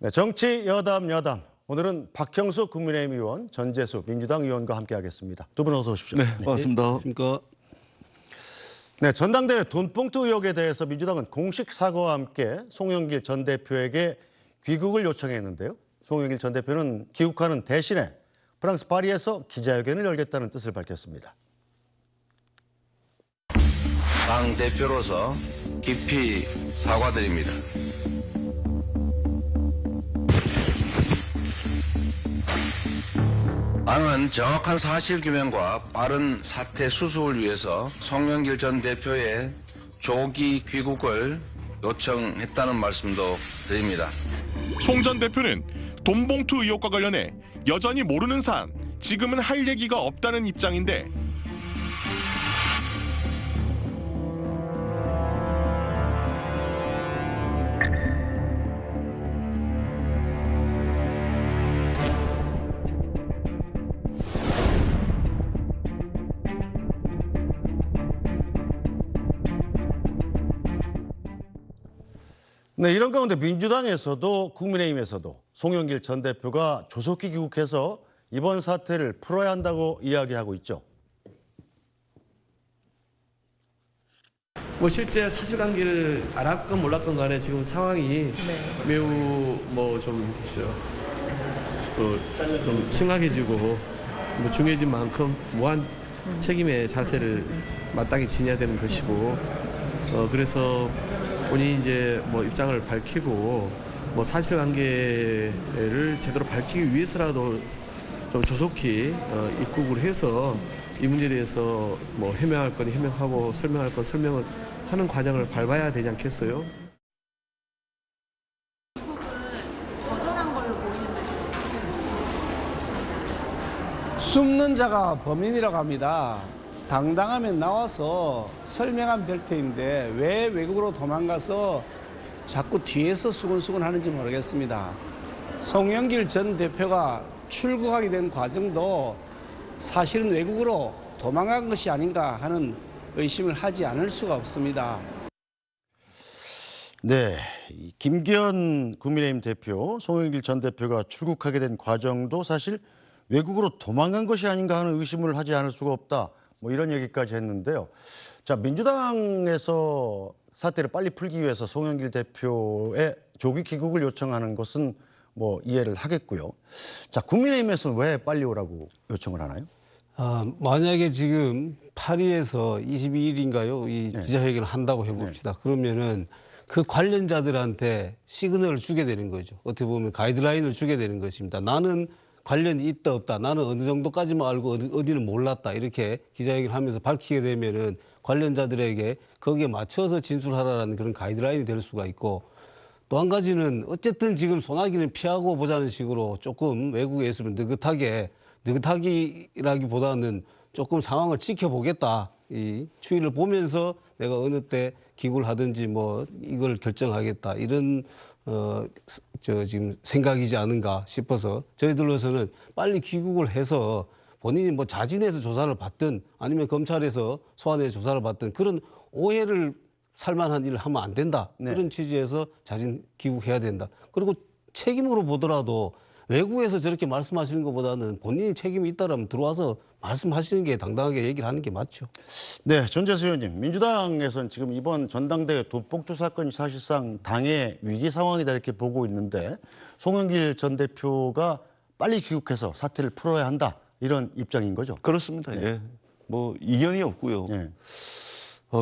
네, 정치 여담. 오늘은 박형수 국민의힘 의원, 전재수 민주당 의원과 함께하겠습니다. 두 분 어서 오십시오. 네, 반갑습니다. 안녕하십니까. 네, 전당대회 돈봉투 의혹에 대해서 민주당은 공식 사과와 함께 송영길 전 대표에게 귀국을 요청했는데요. 송영길 전 대표는 귀국하는 대신에 프랑스 파리에서 기자회견을 열겠다는 뜻을 밝혔습니다. 당 대표로서 깊이 사과드립니다. 당은 정확한 사실규명과 빠른 사태 수습을 위해서 송영길 전 대표의 조기 귀국을 요청했다는 말씀도 드립니다. 송 전 대표는 돈봉투 의혹과 관련해 여전히 모르는 사안, 지금은 할 얘기가 없다는 입장인데 네, 이런 가운데 민주당에서도 국민의힘에서도 송영길 전 대표가 조속히 귀국해서 이번 사태를 풀어야 한다고 이야기하고 있죠. 뭐 실제 사실관계를 알았건 몰랐건 간에 지금 상황이 매우 좀 심각해지고 중요해진 만큼 무한 책임의 자세를 마땅히 지녀야 되는 것이고 그래서 본인이 이제 입장을 밝히고 사실관계를 제대로 밝히기 위해서라도 좀 조속히 입국을 해서 이 문제에 대해서 해명할 건 해명하고 설명할 건 설명을 하는 과정을 밟아야 되지 않겠어요? 미국은 거절한 걸로 보이는데 숨는 자가 범인이라고 합니다. 당당하면 나와서 설명하면 될 텐데 왜 외국으로 도망가서 자꾸 뒤에서 수근수근 하는지 모르겠습니다. 송영길 전 대표가 출국하게 된 과정도 사실은 외국으로 도망간 것이 아닌가 하는 의심을 하지 않을 수가 없습니다. 네, 김기현 국민의힘 대표, 송영길 전 대표가 출국하게 된 과정도 사실 외국으로 도망간 것이 아닌가 하는 의심을 하지 않을 수가 없다. 이런 얘기까지 했는데요. 자, 민주당에서 사태를 빨리 풀기 위해서 송영길 대표의 조기 귀국을 요청하는 것은 이해를 하겠고요. 자, 국민의힘에서는 왜 빨리 오라고 요청을 하나요? 만약에 지금 파리에서 22일인가요? 이 기자회견을 한다고 해봅시다. 그러면은 그 관련자들한테 시그널을 주게 되는 거죠. 어떻게 보면 가이드라인을 주게 되는 것입니다. 나는 관련이 있다 없다. 나는 어느 정도까지만 알고 어디는 몰랐다. 이렇게 기자회견을 하면서 밝히게 되면은 관련자들에게 거기에 맞춰서 진술하라는 그런 가이드라인이 될 수가 있고 또 한 가지는 어쨌든 지금 소나기는 피하고 보자는 식으로 조금 외국에 있으면 느긋하기라기보다는 조금 상황을 지켜보겠다. 이 추이를 보면서 내가 어느 때 귀국을 하든지 이걸 결정하겠다. 이런 지금 생각이지 않은가 싶어서 저희들로서는 빨리 귀국을 해서 본인이 자진해서 조사를 받든 아니면 검찰에서 소환해서 조사를 받든 그런 오해를 살만한 일을 하면 안 된다. 그런 취지에서 자진 귀국해야 된다. 그리고 책임으로 보더라도 외국에서 저렇게 말씀하시는 것보다는 본인이 책임이 있다라면 들어와서 말씀하시는 게 당당하게 얘기를 하는 게 맞죠. 네, 전재수 의원님, 민주당에서는 지금 이번 전당대회 돈봉투 사건이 사실상 당의 위기 상황이다 이렇게 보고 있는데 송영길 전 대표가 빨리 귀국해서 사태를 풀어야 한다 이런 입장인 거죠? 그렇습니다. 예. 이견이 없고요. 예.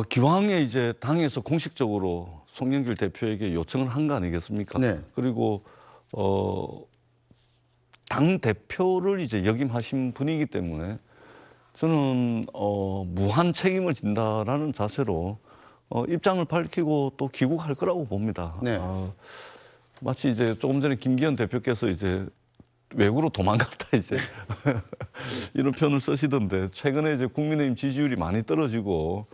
기왕에 이제 당에서 공식적으로 송영길 대표에게 요청을 한 거 아니겠습니까? 네. 그리고 당 대표를 이제 역임하신 분이기 때문에 저는 무한 책임을 진다라는 자세로 입장을 밝히고 또 귀국할 거라고 봅니다. 네. 마치 이제 조금 전에 김기현 대표께서 이제 외국으로 도망갔다 이제 이런 표현을 쓰시던데 최근에 이제 국민의힘 지지율이 많이 떨어지고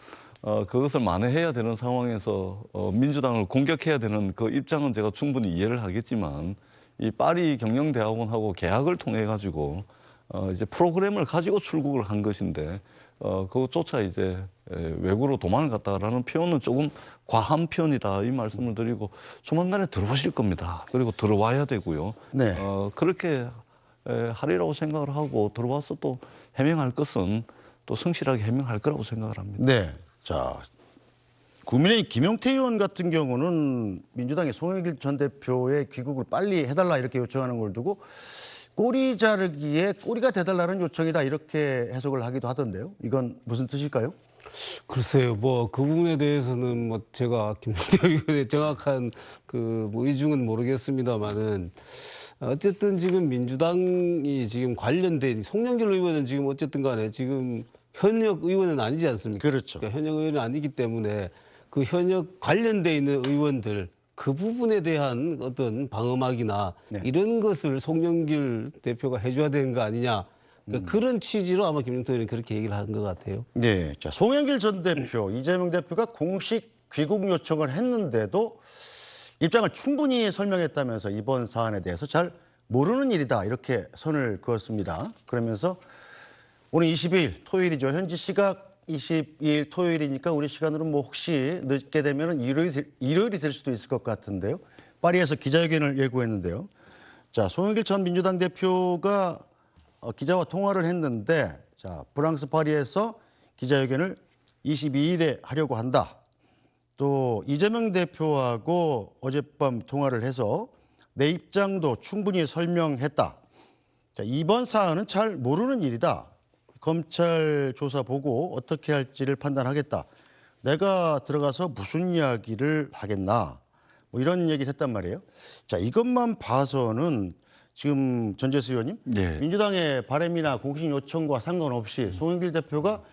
그것을 만회해야 되는 상황에서 민주당을 공격해야 되는 그 입장은 제가 충분히 이해를 하겠지만 이 파리 경영대학원하고 계약을 통해 가지고 이제 프로그램을 가지고 출국을 한 것인데 그것조차 이제 외국으로 도망을 갔다라는 표현은 조금 과한 표현이다 이 말씀을 드리고 조만간에 들어오실 겁니다. 그리고 들어와야 되고요. 네. 그렇게 하리라고 생각을 하고 들어와서 또 해명할 것은 또 성실하게 해명할 거라고 생각을 합니다. 네. 자, 국민의힘 김용태 의원 같은 경우는 민주당의 송영길 전 대표의 귀국을 빨리 해달라 이렇게 요청하는 걸 두고 꼬리 자르기에 꼬리가 돼달라는 요청이다 이렇게 해석을 하기도 하던데요. 이건 무슨 뜻일까요? 글쎄요, 뭐 그 부분에 대해서는 뭐 제가 김용태 의원의 정확한 그 뭐 의중은 모르겠습니다만은 어쨌든 지금 민주당이 지금 관련된 송영길 의원은 지금 어쨌든 간에 지금 현역 의원은 아니지 않습니까? 그렇죠. 그러니까 현역 의원은 아니기 때문에 그 현역 관련돼 있는 의원들 그 부분에 대한 어떤 방어막이나 네. 이런 것을 송영길 대표가 해줘야 되는 거 아니냐. 그러니까 그런 취지로 아마 김용태 의원이 그렇게 얘기를 한 것 같아요. 네. 자, 송영길 전 대표, 이재명 대표가 공식 귀국 요청을 했는데도 입장을 충분히 설명했다면서 이번 사안에 대해서 잘 모르는 일이다 이렇게 선을 그었습니다. 그러면서 오늘 22일 토요일이죠. 현지 시각 22일 토요일이니까 우리 시간으로 뭐 혹시 늦게 되면 일요일이 될 수도 있을 것 같은데요. 파리에서 기자회견을 예고했는데요. 자, 송영길 전 민주당 대표가 기자와 통화를 했는데 자, 프랑스 파리에서 기자회견을 22일에 하려고 한다. 또 이재명 대표하고 어젯밤 통화를 해서 내 입장도 충분히 설명했다. 자, 이번 사안은 잘 모르는 일이다. 검찰 조사 보고 어떻게 할지를 판단하겠다. 내가 들어가서 무슨 이야기를 하겠나. 뭐 이런 얘기를 했단 말이에요. 자, 이것만 봐서는 지금 전재수 의원님, 네. 민주당의 바람이나 공식 요청과 상관없이 송영길 대표가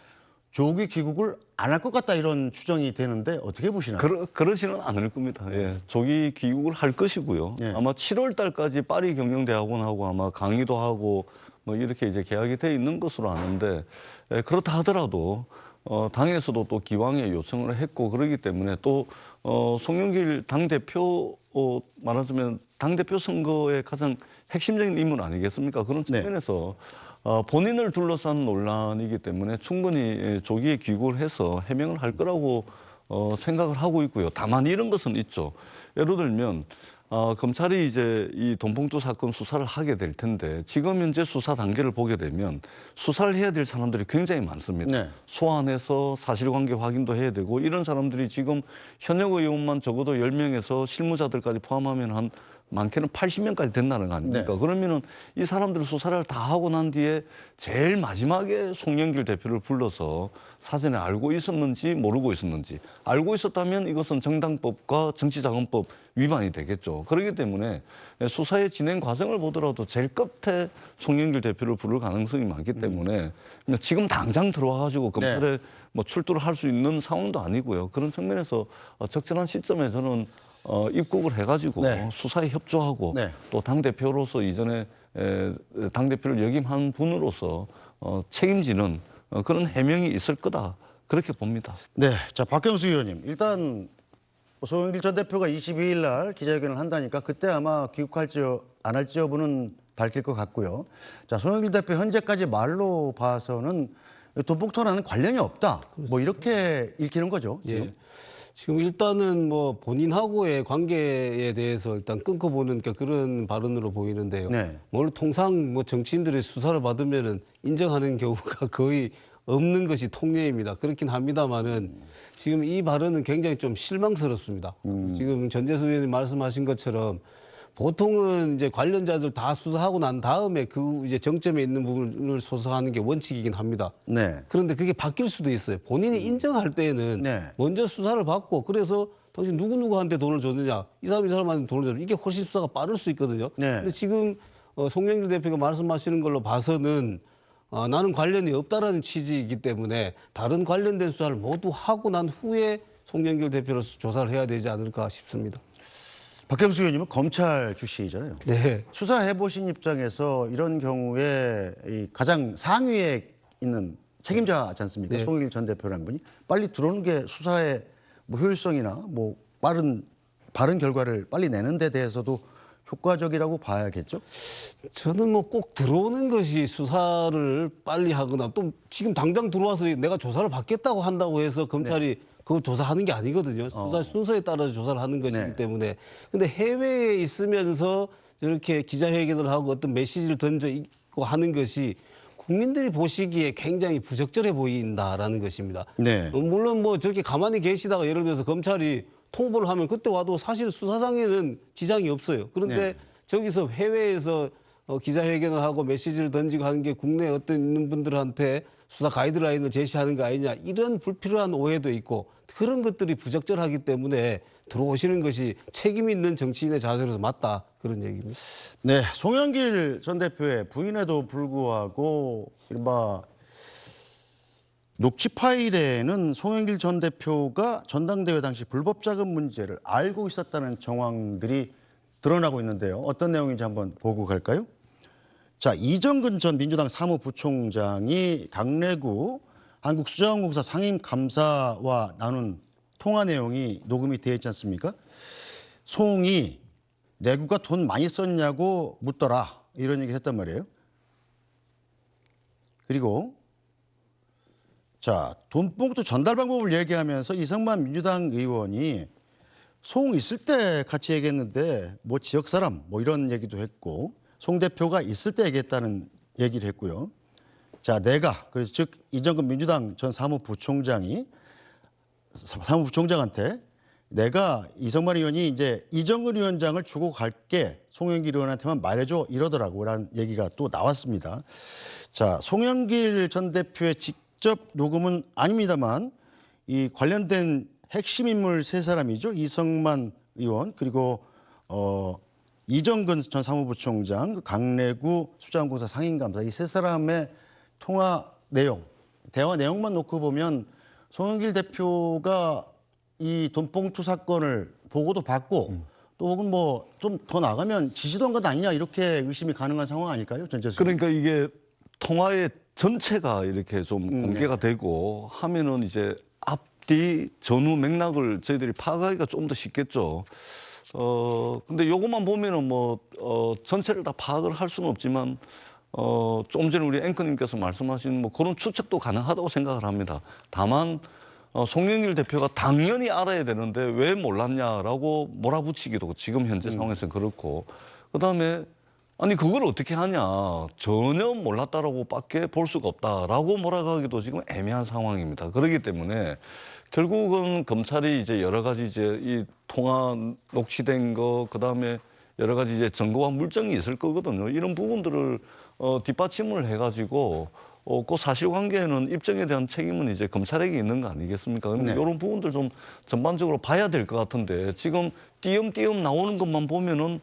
조기 귀국을 안 할 것 같다 이런 추정이 되는데 어떻게 보시나요? 그러지는 않을 겁니다. 예, 조기 귀국을 할 것이고요. 예. 아마 7월 달까지 파리 경영대학원하고 아마 강의도 하고 뭐 이렇게 이제 계약이 돼 있는 것으로 아는데 그렇다 하더라도 당에서도 또 기왕에 요청을 했고 그러기 때문에 또 송영길 당대표 말하자면 당대표 선거의 가장 핵심적인 인물 아니겠습니까? 그런 네. 측면에서 본인을 둘러싼 논란이기 때문에 충분히 조기에 귀국을 해서 해명을 할 거라고 생각을 하고 있고요. 다만 이런 것은 있죠. 예를 들면 검찰이 이제 이 돈봉투 사건 수사를 하게 될 텐데 지금 현재 수사 단계를 보게 되면 수사를 해야 될 사람들이 굉장히 많습니다. 네. 소환해서 사실관계 확인도 해야 되고 이런 사람들이 지금 현역 의원만 적어도 10명에서 실무자들까지 포함하면 한 많게는 80명까지 된다는 거 아닙니까? 네. 그러면은 이 사람들 수사를 다 하고 난 뒤에 제일 마지막에 송영길 대표를 불러서 사전에 알고 있었는지 모르고 있었는지 알고 있었다면 이것은 정당법과 정치자금법 위반이 되겠죠. 그렇기 때문에 수사의 진행 과정을 보더라도 제일 끝에 송영길 대표를 부를 가능성이 많기 때문에 지금 당장 들어와가지고 검찰에 뭐 출두를 할 수 있는 상황도 아니고요. 그런 측면에서 적절한 시점에 저는 입국을 해가지고 네. 수사에 협조하고 네. 또 당대표로서 이전에 당대표를 역임한 분으로서 책임지는 그런 해명이 있을 거다. 그렇게 봅니다. 네, 자 박경수 의원님 일단 송영길 전 대표가 22일 날 기자회견을 한다니까 그때 아마 귀국할지 안 할지 여부는 밝힐 것 같고요. 자 송영길 대표 현재까지 말로 봐서는 돈봉투와는 관련이 없다. 뭐 이렇게 읽히는 거죠. 지금. 예. 지금 일단은 뭐 본인하고의 관계에 대해서 일단 끊고보는 그런 발언으로 보이는데요. 네. 뭘 통상 뭐 정치인들의 수사를 받으면은 인정하는 경우가 거의 없는 것이 통례입니다. 그렇긴 합니다만은 지금 이 발언은 굉장히 좀 실망스럽습니다. 지금 전재수 의원님 말씀하신 것처럼 보통은 이제 관련자들 다 수사하고 난 다음에 그 이제 정점에 있는 부분을 조사하는 게 원칙이긴 합니다. 네. 그런데 그게 바뀔 수도 있어요. 본인이 인정할 때는 네. 먼저 수사를 받고 그래서 당신 누구누구한테 돈을 줬느냐 이 사람한테 돈을 줬느냐 이게 훨씬 수사가 빠를 수 있거든요. 네. 근데 지금 송영길 대표가 말씀하시는 걸로 봐서는 나는 관련이 없다라는 취지이기 때문에 다른 관련된 수사를 모두 하고 난 후에 송영길 대표로서 조사를 해야 되지 않을까 싶습니다. 박경수 의원님은 검찰 출신이잖아요. 네. 수사해 보신 입장에서 이런 경우에 이 가장 상위에 있는 책임자지 않습니까? 네. 송영길 전 대표라는 분이 빨리 들어오는 게 수사의 뭐 효율성이나 뭐 빠른 결과를 빨리 내는 데 대해서도 효과적이라고 봐야겠죠? 저는 뭐 꼭 들어오는 것이 수사를 빨리 하거나 또 지금 당장 들어와서 내가 조사를 받겠다고 한다고 해서 검찰이 그 조사하는 게 아니거든요. 수사 순서에 따라서 조사를 하는 것이기 네. 때문에. 근데 해외에 있으면서 저렇게 기자회견을 하고 어떤 메시지를 던져 있고 하는 것이 국민들이 보시기에 굉장히 부적절해 보인다라는 것입니다. 네. 물론 뭐 저렇게 가만히 계시다가 예를 들어서 검찰이 통보를 하면 그때 와도 사실 수사상에는 지장이 없어요. 그런데 네. 저기서 해외에서 기자회견을 하고 메시지를 던지고 하는 게 국내에 어떤 있는 분들한테 수사 가이드라인을 제시하는 거 아니냐 이런 불필요한 오해도 있고 그런 것들이 부적절하기 때문에 들어오시는 것이 책임 있는 정치인의 자세로서 맞다 그런 얘기입니다. 네, 송영길 전 대표의 부인에도 불구하고 이른바 녹취 파일에는 송영길 전 대표가 전당대회 당시 불법 자금 문제를 알고 있었다는 정황들이 드러나고 있는데요. 어떤 내용인지 한번 보고 갈까요? 자, 이정근 전 민주당 사무부총장이 강래구 한국수자원공사 상임감사와 나눈 통화 내용이 녹음이 되어 있지 않습니까? 송이 내구가 돈 많이 썼냐고 묻더라 이런 얘기를 했단 말이에요. 그리고 자, 돈봉투 전달 방법을 얘기하면서 이성만 민주당 의원이 송 있을 때 같이 얘기했는데 뭐 지역 사람 뭐 이런 얘기도 했고 송 대표가 있을 때 얘기했다는 얘기를 했고요. 자, 내가 그래서 즉 이정근 민주당 전 사무부총장이 사무부총장한테 내가 이성만 의원이 이제 이정근 위원장을 주고 갈게 송영길 의원한테만 말해줘 이러더라고 라는 얘기가 또 나왔습니다. 자, 송영길 전 대표의 직접 녹음은 아닙니다만 이 관련된 핵심 인물 세 사람이죠. 이성만 의원 그리고 이정근 전 사무부총장, 강래구 수자원공사 상임감사 이 세 사람의 통화 내용, 대화 내용만 놓고 보면 송영길 대표가 이 돈봉투 사건을 보고도 받고 또 혹은 뭐 좀 더 나가면 지시도 한 것 아니냐 이렇게 의심이 가능한 상황 아닐까요? 전체적으로. 그러니까 이게 통화의 전체가 이렇게 좀 공개가 되고 하면은 이제 앞뒤 전후 맥락을 저희들이 파악하기가 좀 더 쉽겠죠. 근데 요것만 보면은 뭐 전체를 다 파악을 할 수는 없지만 조금 전에 우리 앵커님께서 말씀하신 뭐 그런 추측도 가능하다고 생각을 합니다. 다만 송영길 대표가 당연히 알아야 되는데 왜 몰랐냐라고 몰아붙이기도 지금 현재 상황에서는 그렇고 그다음에 아니 그걸 어떻게 하냐 전혀 몰랐다라고밖에 볼 수가 없다라고 몰아가기도 지금 애매한 상황입니다. 그렇기 때문에 결국은 검찰이 이제 여러 가지 이제 이 통화 녹취된 거 그다음에 여러 가지 이제 증거와 물증이 있을 거거든요. 이런 부분들을 뒷받침을 해가지고 그 사실관계는 입증에 대한 책임은 이제 검찰에게 있는 거 아니겠습니까? 그런데 네. 이런 부분들 좀 전반적으로 봐야 될 것 같은데 지금 띄엄띄엄 나오는 것만 보면은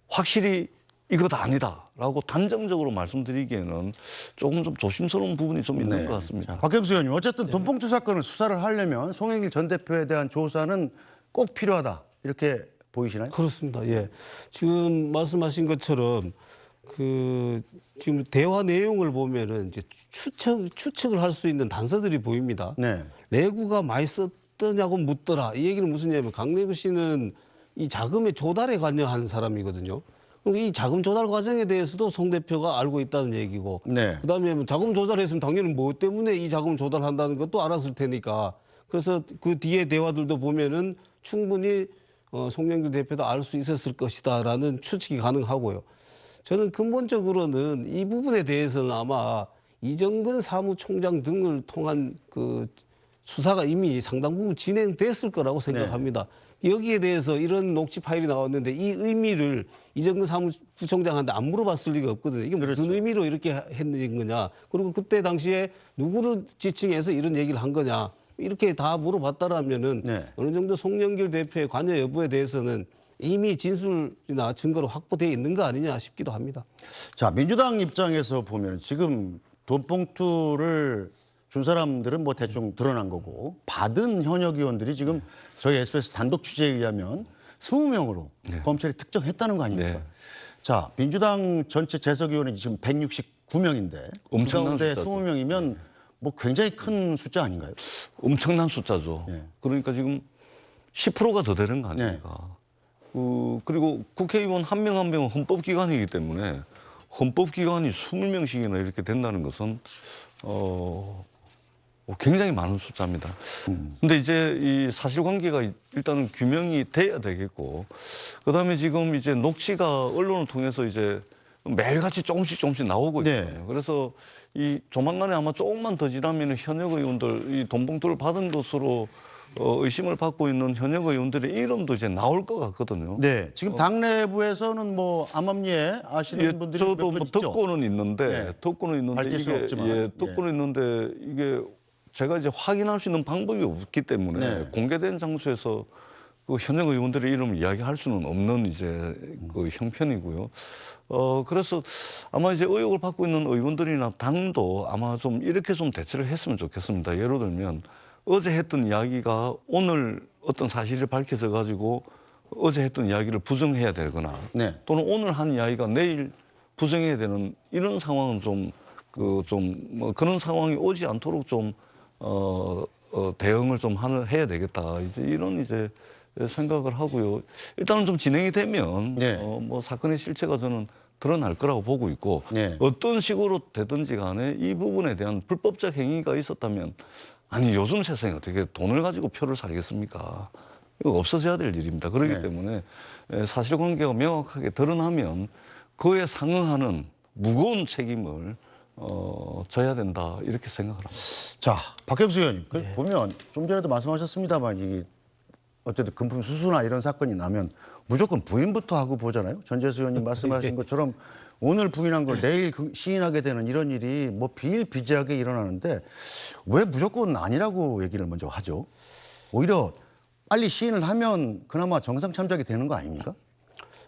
확실히 이것 아니다라고 단정적으로 말씀드리기에는 조금 좀 조심스러운 부분이 좀 있는 것 같습니다. 자, 박경수 의원님 어쨌든 돈봉투 사건을 수사를 하려면 송영길 전 대표에 대한 조사는 꼭 필요하다 이렇게 보이시나요? 그렇습니다. 예. 지금 말씀하신 것처럼 그 지금 대화 내용을 보면은 이제 추측을 할 수 있는 단서들이 보입니다. 네. 내구가 많이 썼더냐고 묻더라. 이 얘기는 무슨 얘기냐면 강래구 씨는 이 자금의 조달에 관여한 사람이거든요. 그럼 이 자금 조달 과정에 대해서도 송 대표가 알고 있다는 얘기고, 네. 그다음에 뭐 자금 조달했으면 당연히 뭐 때문에 이 자금을 조달한다는 것도 알았을 테니까. 그래서 그 뒤에 대화들도 보면은 충분히 송영길 대표도 알 수 있었을 것이다라는 추측이 가능하고요. 저는 근본적으로는 이 부분에 대해서는 아마 이정근 사무총장 등을 통한 그 수사가 이미 상당 부분 진행됐을 거라고 생각합니다. 여기에 대해서 이런 녹취 파일이 나왔는데 이 의미를 이정근 사무부총장한테 안 물어봤을 리가 없거든요. 이게 무슨 의미로 이렇게 했는 거냐. 그리고 그때 당시에 누구를 지칭해서 이런 얘기를 한 거냐. 이렇게 다 물어봤다라면은 어느 정도 송영길 대표의 관여 여부에 대해서는 이미 진술이나 증거로 확보되어 있는 거 아니냐 싶기도 합니다. 자, 민주당 입장에서 보면 지금 돈봉투를 준 사람들은 뭐 대충 드러난 거고 받은 현역 의원들이 지금 저희 SBS 단독 취재에 의하면 20명으로 검찰이 특정했다는 거 아닙니까? 네. 자, 민주당 전체 재석 의원이 지금 169명인데 엄청난 그 가운데 숫자죠. 20명이면 뭐 굉장히 큰 숫자 아닌가요? 엄청난 숫자죠. 네. 그러니까 지금 10%가 더 되는 거 아닙니까? 그리고 국회의원 한 명 한 명은 헌법기관이기 때문에 헌법기관이 20명씩이나 이렇게 된다는 것은 굉장히 많은 숫자입니다. 근데 이제 이 사실관계가 일단은 규명이 돼야 되겠고, 그다음에 지금 이제 녹취가 언론을 통해서 이제 매일같이 조금씩 나오고 있거든요. 네. 그래서 이 조만간에 아마 조금만 더 지나면 현역 의원들 이 돈봉투를 받은 것으로 의심을 받고 있는 현역 의원들의 이름도 이제 나올 것 같거든요. 네, 지금 당 내부에서는 뭐 암암리에 아시는 예, 분들이 저도 몇분 뭐 있죠. 듣고는 있는데, 네. 듣고는 있는데 밝힐 수는 없지만. 예, 듣고는 있는데 이게 제가 이제 확인할 수 있는 방법이 없기 때문에 네. 공개된 장소에서 그 현역 의원들의 이름을 이야기할 수는 없는 이제 그 형편이고요. 그래서 아마 이제 의혹을 받고 있는 의원들이나 당도 아마 좀 이렇게 좀 대처를 했으면 좋겠습니다. 예를 들면 어제 했던 이야기가 오늘 어떤 사실이 밝혀져 가지고 어제 했던 이야기를 부정해야 되거나 네. 또는 오늘 한 이야기가 내일 부정해야 되는 이런 상황은 뭐 그런 상황이 오지 않도록 좀 대응을 좀 해야 되겠다. 이제 이런 이제 생각을 하고요. 일단은 좀 진행이 되면 네. 뭐 사건의 실체가 저는 드러날 거라고 보고 있고 네. 어떤 식으로 되든지 간에 이 부분에 대한 불법적 행위가 있었다면 아니 요즘 세상에 어떻게 돈을 가지고 표를 사겠습니까? 이거 없어져야 될 일입니다. 그렇기 네. 때문에 사실관계가 명확하게 드러나면 그에 상응하는 무거운 책임을 져야 된다 이렇게 생각을 합니다. 자, 박경수 의원님, 네. 보면 좀 전에도 말씀하셨습니다만 이 어쨌든 금품 수수나 이런 사건이 나면 무조건 부인부터 하고 보잖아요. 전재수 의원님 말씀하신 것처럼 오늘 부인한 걸 내일 시인하게 되는 이런 일이 뭐 비일비재하게 일어나는데 왜 무조건 아니라고 얘기를 먼저 하죠? 오히려 빨리 시인을 하면 그나마 정상 참작이 되는 거 아닙니까?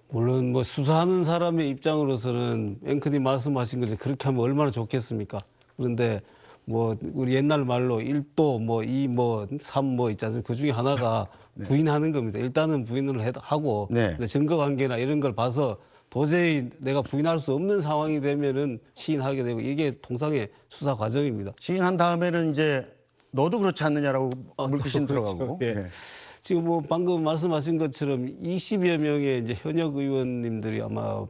물론 뭐 수사하는 사람의 입장으로서는 앵커님 말씀하신 것처럼 그렇게 하면 얼마나 좋겠습니까? 그런데 뭐 우리 옛날 말로 1도 뭐 2 뭐 3 뭐 있지 않습니까? 그 중에 하나가 부인하는 겁니다. 일단은 부인을 하고 네. 근데 증거 관계나 이런 걸 봐서 도저히 내가 부인할 수 없는 상황이 되면은 시인하게 되고 이게 통상의 수사 과정입니다. 시인한 다음에는 이제 너도 그렇지 않느냐라고 물귀신 그렇죠. 들어가고. 예. 네. 지금 뭐 방금 말씀하신 것처럼 20여 명의 이제 현역 의원님들이 아마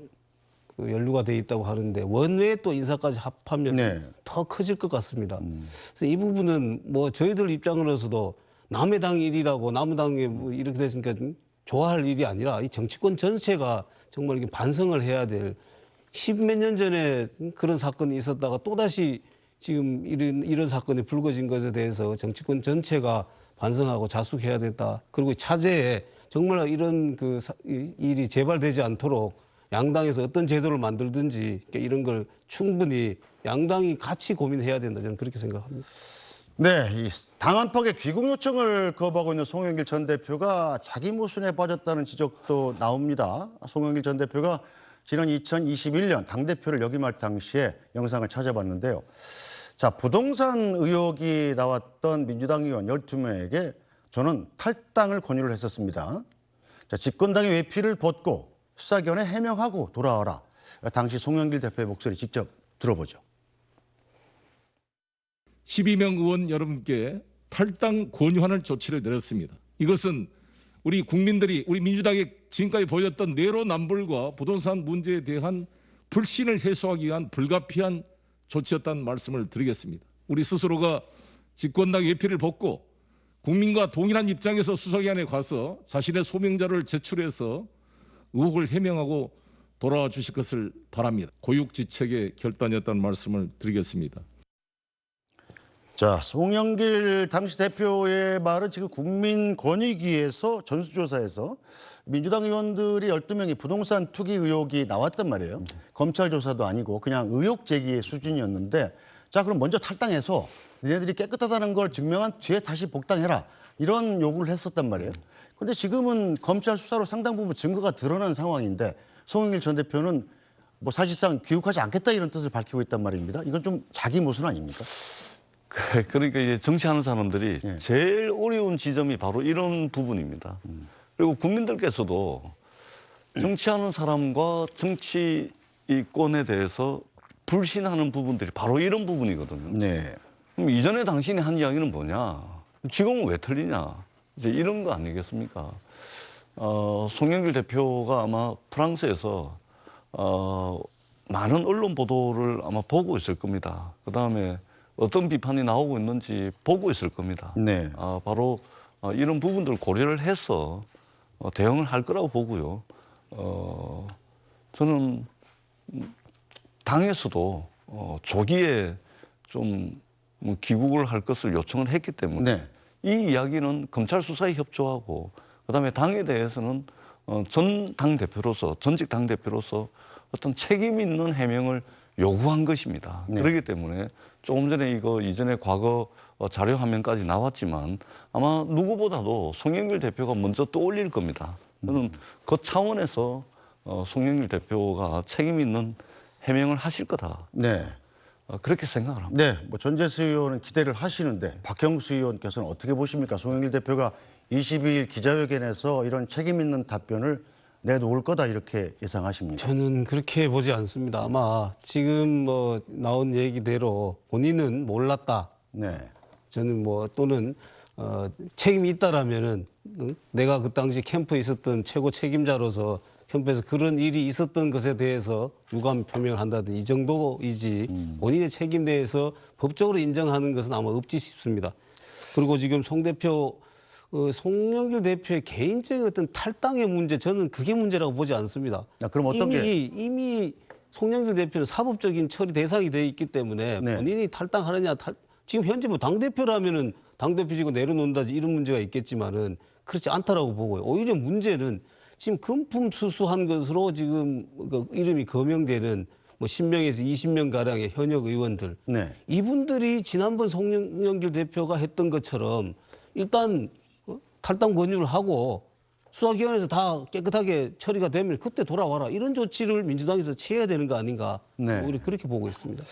그 연루가 돼 있다고 하는데 원외에 또 인사까지 합하면 네. 더 커질 것 같습니다. 그래서 이 부분은 뭐 저희들 입장으로서도 남의 당 일이라고 남의 당에 뭐 이렇게 됐으니까 좋아할 일이 아니라 이 정치권 전체가 정말 이게 반성을 해야 될 십몇 년 전에 그런 사건이 있었다가 또다시 지금 이런 사건이 불거진 것에 대해서 정치권 전체가 반성하고 자숙해야 된다. 그리고 차제에 정말 이런 일이 재발되지 않도록 양당에서 어떤 제도를 만들든지 이런 걸 충분히 양당이 같이 고민해야 된다. 저는 그렇게 생각합니다. 네, 이 당 안팎의 귀국 요청을 거부하고 있는 송영길 전 대표가 자기 모순에 빠졌다는 지적도 나옵니다. 송영길 전 대표가 지난 2021년 당대표를 역임할 당시에 영상을 찾아봤는데요. 자, 부동산 의혹이 나왔던 민주당 의원 12명에게 저는 탈당을 권유를 했었습니다. 자, 집권당의 외피를 벗고 수사기관에 해명하고 돌아와라. 당시 송영길 대표의 목소리 직접 들어보죠. 12명 의원 여러분께 탈당 권유하는 조치를 내렸습니다. 이것은 우리 국민들이 우리 민주당이 지금까지 보였던 내로남불과 부동산 문제에 대한 불신을 해소하기 위한 불가피한 조치였다는 말씀을 드리겠습니다. 우리 스스로가 집권당 외피를 벗고 국민과 동일한 입장에서 수사기관에 가서 자신의 소명자를 제출해서 의혹을 해명하고 돌아와 주실 것을 바랍니다. 고육지책의 결단이었다는 말씀을 드리겠습니다. 자, 송영길 당시 대표의 말은 지금 국민권익위에서 전수조사에서 민주당 의원들이 12명이 부동산 투기 의혹이 나왔단 말이에요. 검찰 조사도 아니고 그냥 의혹 제기의 수준이었는데 자, 그럼 먼저 탈당해서 니네들이 깨끗하다는 걸 증명한 뒤에 다시 복당해라. 이런 요구를 했었단 말이에요. 근데 지금은 검찰 수사로 상당 부분 증거가 드러난 상황인데 송영길 전 대표는 뭐 사실상 귀국하지 않겠다 이런 뜻을 밝히고 있단 말입니다. 이건 좀 자기 모순 아닙니까? 그러니까 이제 정치하는 사람들이 예. 제일 어려운 지점이 바로 이런 부분입니다. 그리고 국민들께서도 정치하는 사람과 정치권에 대해서 불신하는 부분들이 바로 이런 부분이거든요. 네. 그럼 이전에 당신이 한 이야기는 뭐냐? 지금은 왜 틀리냐? 이제 이런 거 아니겠습니까? 송영길 대표가 아마 프랑스에서 많은 언론 보도를 아마 보고 있을 겁니다. 그 다음에 어떤 비판이 나오고 있는지 보고 있을 겁니다. 네. 바로 이런 부분들을 고려를 해서 대응을 할 거라고 보고요. 저는 당에서도 조기에 좀 귀국을 할 것을 요청을 했기 때문에 네. 이 이야기는 검찰 수사에 협조하고 그다음에 당에 대해서는 전 당대표로서 전직 당대표로서 어떤 책임 있는 해명을 요구한 것입니다. 네. 그렇기 때문에 조금 전에 이거 이전에 과거 자료 화면까지 나왔지만 아마 누구보다도 송영길 대표가 먼저 떠올릴 겁니다. 저는 그 차원에서 송영길 대표가 책임 있는 해명을 하실 거다. 네. 그렇게 생각을 합니다. 네. 뭐 전재수 의원은 기대를 하시는데 박형수 의원께서는 어떻게 보십니까? 송영길 대표가 22일 기자회견에서 이런 책임 있는 답변을 내놓을 거다 이렇게 예상하십니까? 저는 그렇게 보지 않습니다. 아마 지금 뭐 나온 얘기대로 본인은 몰랐다. 네. 저는 뭐 또는 책임이 있다라면은 내가 그 당시 캠프에 있었던 최고 책임자로서 캠프에서 그런 일이 있었던 것에 대해서 유감 표명을 한다든지 이 정도이지 본인의 책임 대해서 법적으로 인정하는 것은 아마 없지 싶습니다. 그리고 지금 송영길 대표의 개인적인 어떤 탈당의 문제 저는 그게 문제라고 보지 않습니다. 그럼 어떤 이미 송영길 대표는 사법적인 처리 대상이 되어 있기 때문에 네. 본인이 탈당하느냐 지금 현재 뭐 당대표라면은 당대표직을 내려놓는다지 이런 문제가 있겠지만은 그렇지 않다라고 보고요. 오히려 문제는 지금 금품 수수한 것으로 지금 그 이름이 거명되는 뭐 10명에서 20명 가량의 현역 의원들 네. 이분들이 지난번 송영길 대표가 했던 것처럼 일단 탈당 권유를 하고 수사기관에서 다 깨끗하게 처리가 되면 그때 돌아와라 이런 조치를 민주당에서 취해야 되는 거 아닌가 네. 오히려 그렇게 보고 있습니다.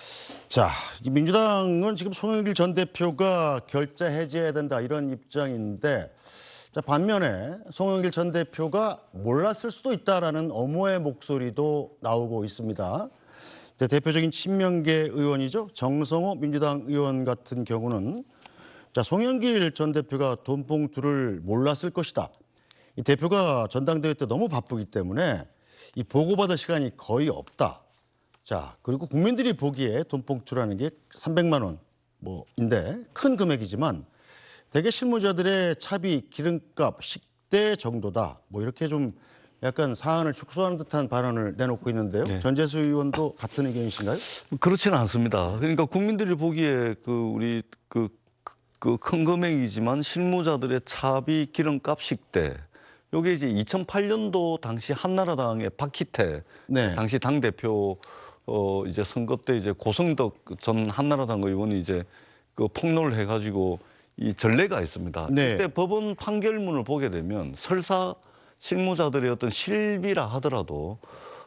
자, 이 민주당은 지금 송영길 전 대표가 결자 해제해야 된다 이런 입장인데 자, 반면에 송영길 전 대표가 몰랐을 수도 있다라는 엄호의 목소리도 나오고 있습니다. 대표적인 친명계 의원이죠. 정성호 민주당 의원 같은 경우는 자, 송영길 전 대표가 돈봉투를 몰랐을 것이다. 이 대표가 전당대회 때 너무 바쁘기 때문에 이 보고받을 시간이 거의 없다. 자, 그리고 국민들이 보기에 돈봉투라는 게 300만 원 뭐인데 큰 금액이지만 대개 실무자들의 차비, 기름값, 식대 정도다. 뭐 이렇게 좀 약간 사안을 축소하는 듯한 발언을 내놓고 있는데요. 네. 전재수 의원도 같은 의견이신가요? 그렇지는 않습니다. 그러니까 국민들이 보기에 우리 큰 금액이지만 실무자들의 차비, 기름값, 식대 요게 이제 2008년도 당시 한나라당의 박희태 네. 당시 당 대표 이제 선거 때 이제 고성덕 전 한나라당 의원이 이제 그 폭로를 해가지고 이 전례가 있습니다. 네. 그때 법원 판결문을 보게 되면 설사 실무자들의 어떤 실비라 하더라도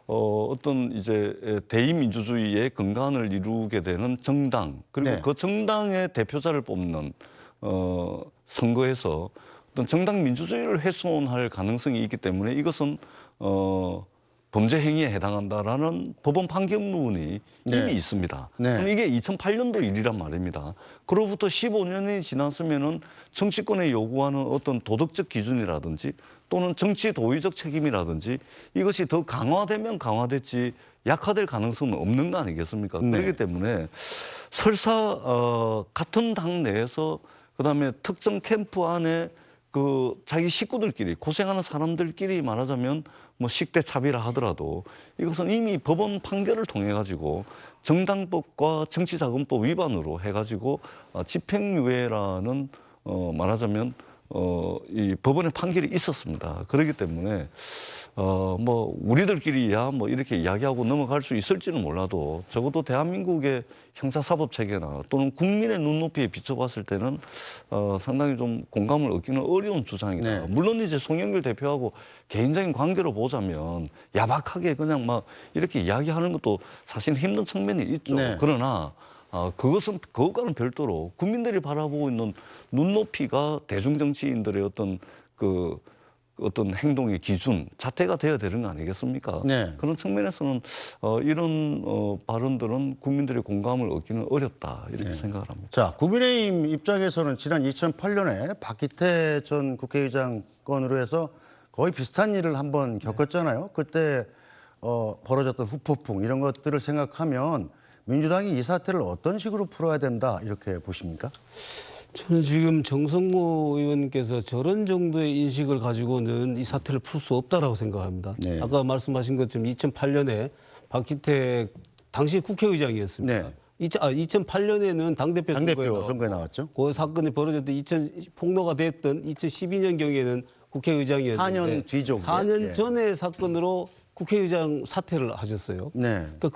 어떤 이제 대의민주주의의 근간을 이루게 되는 정당 그리고 네. 그 정당의 대표자를 뽑는 선거에서 어떤 정당 민주주의를 훼손할 가능성이 있기 때문에 이것은 범죄 행위에 해당한다라는 법원 판결문이 네. 이미 있습니다. 네. 그럼 이게 2008년도 일이란 말입니다. 그로부터 15년이 지났으면은 정치권에 요구하는 어떤 도덕적 기준이라든지 또는 정치 도의적 책임이라든지 이것이 더 강화되면 강화됐지 약화될 가능성은 없는 거 아니겠습니까? 네. 그렇기 때문에 설사 같은 당 내에서 그다음에 특정 캠프 안에 그 자기 식구들끼리 고생하는 사람들끼리 말하자면 뭐 식대 차비라 하더라도 이것은 이미 법원 판결을 통해 가지고 정당법과 정치자금법 위반으로 해가지고 집행유예라는 말하자면 이 법원의 판결이 있었습니다. 그렇기 때문에 뭐 우리들끼리야 뭐 이렇게 이야기하고 넘어갈 수 있을지는 몰라도 적어도 대한민국의 형사사법 체계나 또는 국민의 눈높이에 비춰봤을 때는 상당히 좀 공감을 얻기는 어려운 주장이다. 네. 물론 이제 송영길 대표하고 개인적인 관계로 보자면 야박하게 그냥 막 이렇게 이야기하는 것도 사실 힘든 측면이 있죠. 네. 그러나 그것과는 별도로 국민들이 바라보고 있는 눈높이가 대중정치인들의 어떤 행동의 기준, 자태가 되어야 되는 거 아니겠습니까? 네. 그런 측면에서는 이런 발언들은 국민들의 공감을 얻기는 어렵다 이렇게 생각을 합니다. 자, 국민의힘 입장에서는 지난 2008년에 박희태 전 국회의장 건으로 해서 거의 비슷한 일을 한번 겪었잖아요. 그때 벌어졌던 후폭풍 이런 것들을 생각하면 민주당이 이 사태를 어떤 식으로 풀어야 된다 이렇게 보십니까? 저는 지금 정성모 의원님께서 저런 정도의 인식을 가지고는 이 사태를 풀 수 없다라고 생각합니다. 네. 아까 말씀하신 것처럼 2008년에 박기택 당시 국회의장이었습니다. 네. 2008년에는 당대표 선거에 나왔죠. 그 사건이 벌어졌던 폭로가 됐던 2012년 경에는 국회의장이었는데 4년 뒤죠. 4년 예. 전의 사건으로 국회의장 사퇴를 하셨어요. 네. 그러니까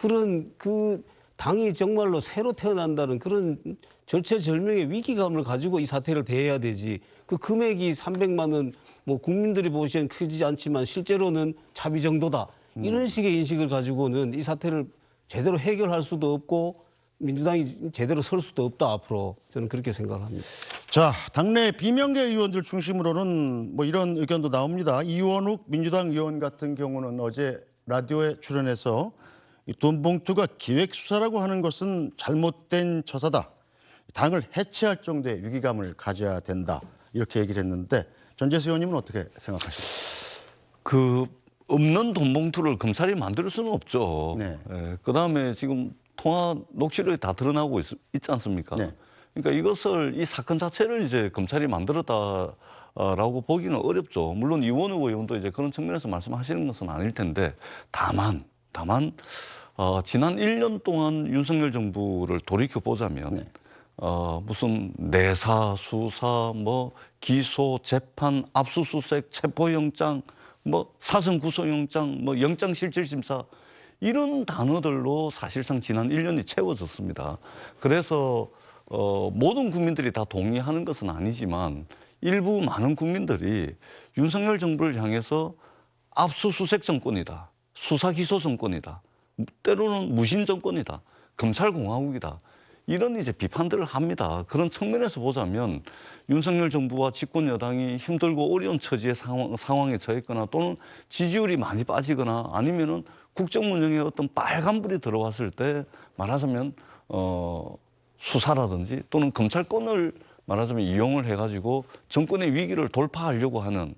그 당이 정말로 새로 태어난다는 그런 절체절명의 위기감을 가지고 이 사태를 대해야 되지. 그 금액이 300만 원, 뭐 국민들이 보시기엔 크지 않지만 실제로는 차비 정도다. 이런 식의 인식을 가지고는 이 사태를 제대로 해결할 수도 없고 민주당이 제대로 설 수도 없다 앞으로 저는 그렇게 생각을 합니다. 자, 당내 비명계 의원들 중심으로는 뭐 이런 의견도 나옵니다. 이원욱 민주당 의원 같은 경우는 어제 라디오에 출연해서 이 돈 봉투가 기획 수사라고 하는 것은 잘못된 처사다. 당을 해체할 정도의 위기감을 가져야 된다. 이렇게 얘기를 했는데 전재수 의원님은 어떻게 생각하십니까? 그 없는 돈 봉투를 검찰이 만들 수는 없죠. 네. 예, 그다음에 지금 통화 녹취록이 다 드러나고 있지 않습니까? 네. 그러니까 이것을 이 사건 자체를 이제 검찰이 만들었다라고 보기는 어렵죠. 물론 이원욱 의원도 이제 그런 측면에서 말씀하시는 것은 아닐 텐데 다만 지난 1년 동안 윤석열 정부를 돌이켜 보자면 네. 무슨 내사, 수사, 뭐 기소, 재판, 압수수색, 체포영장, 뭐 사선 구속영장, 뭐 영장실질심사 이런 단어들로 사실상 지난 1년이 채워졌습니다. 그래서 모든 국민들이 다 동의하는 것은 아니지만 일부 많은 국민들이 윤석열 정부를 향해서 압수수색 정권이다. 수사기소 정권이다. 때로는 무신 정권이다. 검찰공화국이다. 이런 이제 비판들을 합니다. 그런 측면에서 보자면 윤석열 정부와 집권 여당이 힘들고 어려운 처지의 상황에 처했거나 또는 지지율이 많이 빠지거나 아니면은 국정 운영에 어떤 빨간불이 들어왔을 때 말하자면 수사라든지 또는 검찰권을 말하자면 이용을 해가지고 정권의 위기를 돌파하려고 하는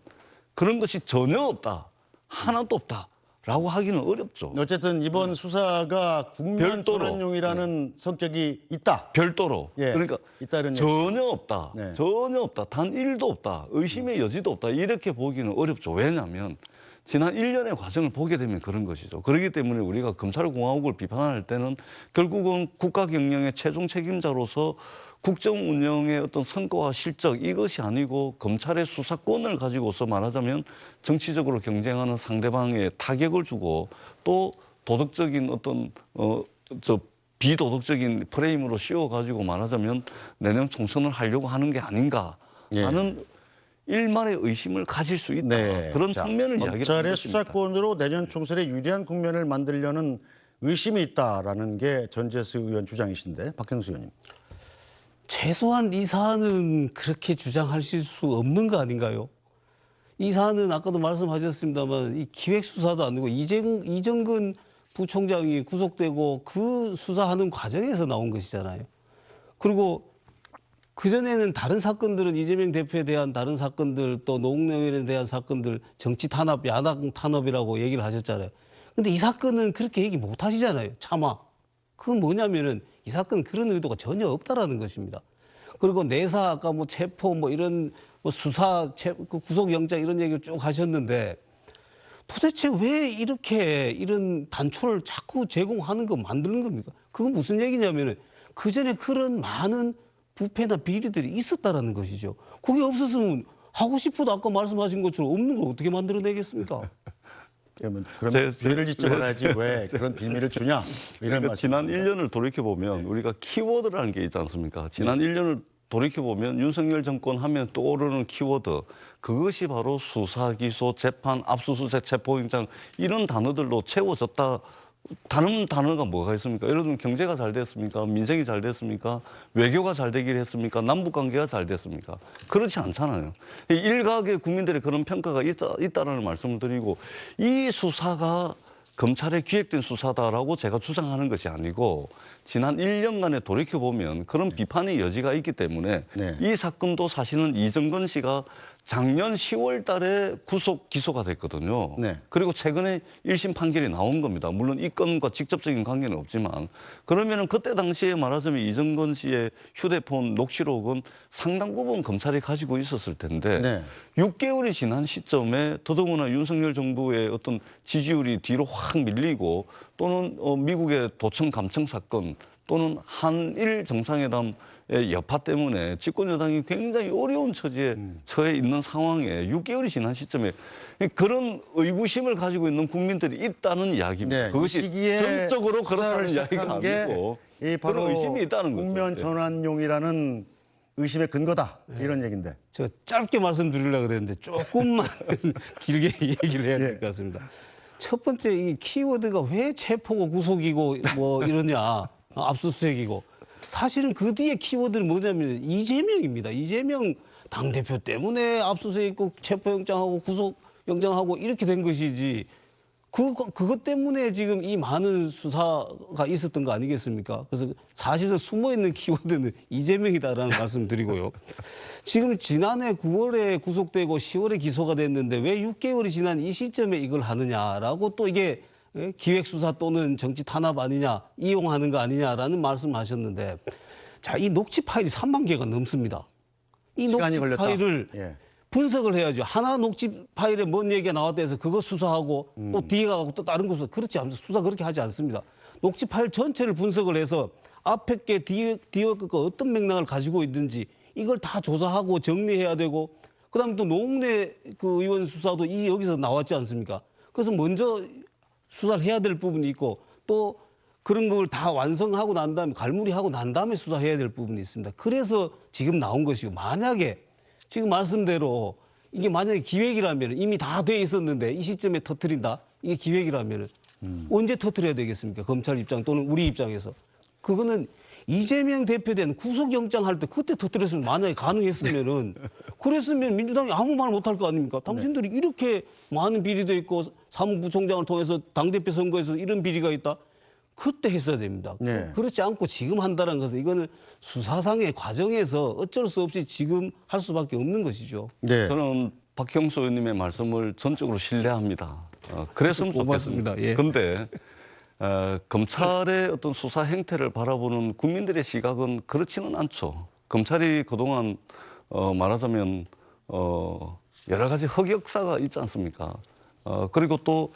그런 것이 전혀 없다. 하나도 없다. 라고 하기는 어렵죠. 어쨌든 이번 수사가 국면 별도로. 전환용이라는 성격이 있다. 별도로. 예, 그러니까 있다는 전혀 없다. 네. 전혀 없다. 단 1도 없다. 의심의 여지도 없다. 이렇게 보기는 어렵죠. 왜냐하면 지난 1년의 과정을 보게 되면 그런 것이죠. 그렇기 때문에 우리가 검찰공화국을 비판할 때는 결국은 국가 경영의 최종 책임자로서 국정 운영의 어떤 성과와 실적 이것이 아니고 검찰의 수사권을 가지고서 말하자면 정치적으로 경쟁하는 상대방에 타격을 주고 또 도덕적인 어떤 비도덕적인 프레임으로 씌워가지고 말하자면 내년 총선을 하려고 하는 게 아닌가 하는 일말의 의심을 가질 수 있다. 네. 그런 자, 측면을 이야기하는 검찰의 것입니다. 수사권으로 내년 총선에 유리한 국면을 만들려는 의심이 있다라는 게 전재수 의원 주장이신데 박형수 의원님. 최소한 이 사안은 그렇게 주장하실 수 없는 거 아닌가요? 이 사안은 아까도 말씀하셨습니다만 이 기획수사도 아니고 이정근 부총장이 구속되고 그 수사하는 과정에서 나온 것이잖아요. 그리고 그전에는 다른 사건들은 이재명 대표에 대한 다른 사건들 또 노웅래 의원에 대한 사건들 정치 탄압, 야당 탄압이라고 얘기를 하셨잖아요. 근데 이 사건은 그렇게 얘기 못 하시잖아요. 차마. 그건 뭐냐면은 이 사건은 그런 의도가 전혀 없다라는 것입니다. 그리고 내사 아까 뭐 체포 뭐 이런 뭐 수사 구속영장 이런 얘기를 쭉 하셨는데 도대체 왜 이런 단초를 자꾸 제공하는 거 만드는 겁니까? 그건 무슨 얘기냐면은 그전에 그런 많은 부패나 비리들이 있었다라는 것이죠. 그게 없었으면 하고 싶어도 아까 말씀하신 것처럼 없는 걸 어떻게 만들어내겠습니까? 그러면 죄를 짓지 말아야지 왜 그런 빌미를 주냐 이런 그러니까 말씀. 지난 1년을 돌이켜보면 우리가 키워드라는 게 있지 않습니까? 지난 1년을 돌이켜보면 윤석열 정권 하면 떠오르는 키워드 그것이 바로 수사, 기소, 재판, 압수수색, 체포영장 이런 단어들로 채워졌다. 다른 단어가 뭐가 있습니까? 예를 들면 경제가 잘 됐습니까? 민생이 잘 됐습니까? 외교가 잘 되기를 했습니까? 남북관계가 잘 됐습니까? 그렇지 않잖아요. 일각의 국민들의 그런 평가가 있다라는 말씀을 드리고 이 수사가 검찰의 기획된 수사다라고 제가 주장하는 것이 아니고 지난 1년간에 돌이켜보면 그런 비판의 여지가 있기 때문에 네. 이 사건도 사실은 이정근 씨가 작년 10월 달에 구속 기소가 됐거든요. 네. 그리고 최근에 1심 판결이 나온 겁니다. 물론 이 건과 직접적인 관계는 없지만 그러면은 그때 당시에 말하자면 이정건 씨의 휴대폰 녹취록은 상당 부분 검찰이 가지고 있었을 텐데 네. 6개월이 지난 시점에 더더구나 윤석열 정부의 어떤 지지율이 뒤로 확 밀리고 또는 미국의 도청 감청 사건 또는 한일 정상회담 여파 때문에 집권 여당이 굉장히 어려운 처지에 처해 있는 상황에 6개월이 지난 시점에 그런 의구심을 가지고 있는 국민들이 있다는 이야기입니다. 네, 이 그것이 시기에 정적으로 수사를 그렇다는 이야기가 시작한 게 아니고 이 바로 그런 의심이 있다는 거죠. 국면 전환용이라는 의심의 근거다 이런 얘기인데. 제가 짧게 말씀드리려고 그랬는데 조금만 길게 얘기를 해야 될 것 같습니다. 첫 번째 이 키워드가 왜 체포고 구속이고 뭐 이러냐, 압수수색이고. 사실은 그 뒤에 키워드는 뭐냐면 이재명입니다. 이재명 당대표 때문에 압수수색 있고 체포영장하고 구속영장하고 이렇게 된 것이지 그것 때문에 지금 이 많은 수사가 있었던 거 아니겠습니까? 그래서 사실은 숨어있는 키워드는 이재명이다라는 말씀 드리고요. 지금 지난해 9월에 구속되고 10월에 기소가 됐는데 왜 6개월이 지난 이 시점에 이걸 하느냐라고 또 이게 기획수사 또는 정치 탄압 아니냐, 이용하는 거 아니냐라는 말씀을 하셨는데 자, 이 녹취 파일이 3만 개가 넘습니다. 이 시간이 녹취 걸렸다. 파일을 예. 분석을 해야죠. 하나 녹취 파일에 뭔 얘기가 나왔다 해서 그거 수사하고 또 뒤에 가고 또 다른 거 수사. 그렇지 않습니다. 수사 그렇게 하지 않습니다. 녹취 파일 전체를 분석을 해서 앞에 게 뒤에 거 어떤 맥락을 가지고 있는지 이걸 다 조사하고 정리해야 되고 그다음에 또 노웅래 그 의원 수사도 여기서 나왔지 않습니까? 그래서 먼저 수사를 해야 될 부분이 있고 또 그런 걸 다 완성하고 난 다음에 갈무리하고 난 다음에 수사해야 될 부분이 있습니다. 그래서 지금 나온 것이고 만약에 지금 말씀대로 이게 만약에 기획이라면 이미 다 돼 있었는데 이 시점에 터뜨린다. 이게 기획이라면 언제 터뜨려야 되겠습니까? 검찰 입장 또는 우리 입장에서. 그거는 이재명 대표된 구속영장 할 때 그때 터뜨렸으면 만약에 가능했으면은 그랬으면 민주당이 아무 말 못할 거 아닙니까? 당신들이 이렇게 많은 비리도 있고 사무부총장을 통해서 당대표 선거에서 이런 비리가 있다. 그때 했어야 됩니다. 네. 그렇지 않고 지금 한다는 것은 이거는 수사상의 과정에서 어쩔 수 없이 지금 할 수밖에 없는 것이죠. 네. 저는 박형수 의원님의 말씀을 전적으로 신뢰합니다. 그랬으면 좋겠습니다. 고맙습니다. 예. 그런데 검찰의 어떤 수사 행태를 바라보는 국민들의 시각은 그렇지는 않죠. 검찰이 그동안 말하자면 여러 가지 흑역사가 있지 않습니까? 그리고 또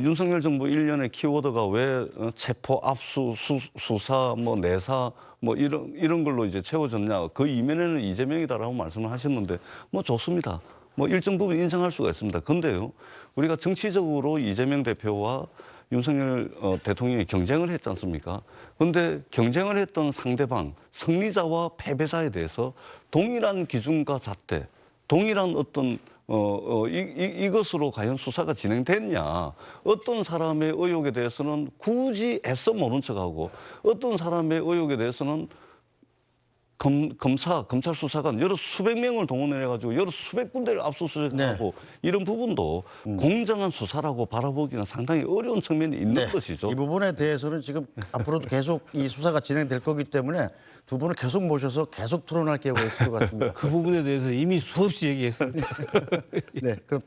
윤석열 정부 1년의 키워드가 왜 체포, 압수, 수사, 뭐 내사 뭐 이런 걸로 이제 채워졌냐? 그 이면에는 이재명이다라고 말씀을 하셨는데 뭐 좋습니다. 뭐 일정 부분 인정할 수가 있습니다. 그런데요, 우리가 정치적으로 이재명 대표와 윤석열 대통령이 경쟁을 했지 않습니까? 그런데 경쟁을 했던 상대방, 승리자와 패배자에 대해서 동일한 기준과 잣대, 동일한 어떤 이것으로 과연 수사가 진행됐냐? 어떤 사람의 의혹에 대해서는 굳이 애써 모른 척하고 어떤 사람의 의혹에 대해서는 검찰 수사관 여러 수백 명을 동원해가지고 여러 수백 군데를 압수수색하고 이런 부분도 공정한 수사라고 바라보기는 상당히 어려운 측면이 있는 것이죠. 이 부분에 대해서는 지금 앞으로도 계속 이 수사가 진행될 거기 때문에 두 분을 계속 모셔서 계속 토론할 기회가 있을 것 같습니다. 그 부분에 대해서 이미 수없이 얘기했습니다. 네, 그럼